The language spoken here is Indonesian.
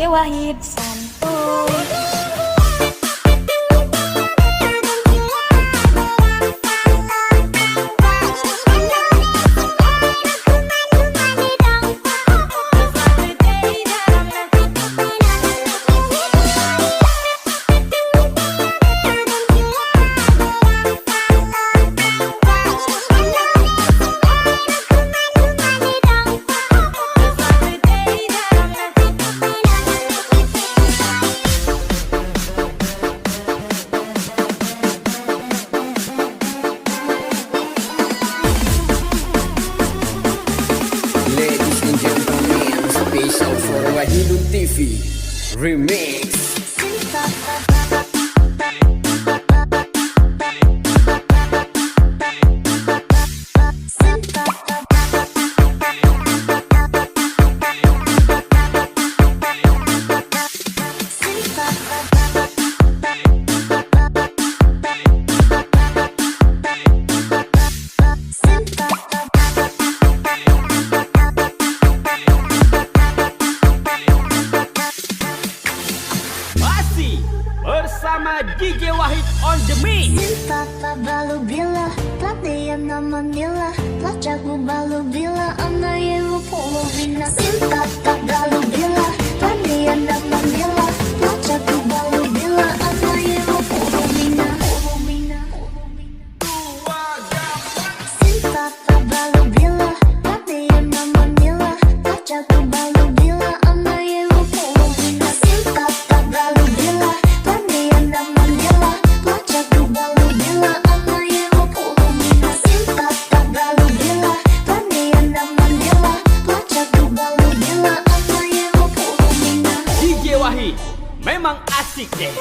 DJ Wahid Santuy. Ladies and gentlemen, special for Wahidun TV Remix. Masih bersama DJ Wahid on the mix. Cinta balu bila Tatiana Manila Placaku balu bila Ana yelu polovina Cinta balu bila Tatiana Manila Placaku balu bila Ana yelu polovina Cinta balu bila Tatiana Manila Placaku balu bila Ana yelu polovina Cinta balu bila Tatiana Manila Placaku balu bila Ana yelu polovina Cinta balu bila Tatiana Manila Placaku balu bila Ana yelu polovina DJ Wahid memang asik deh.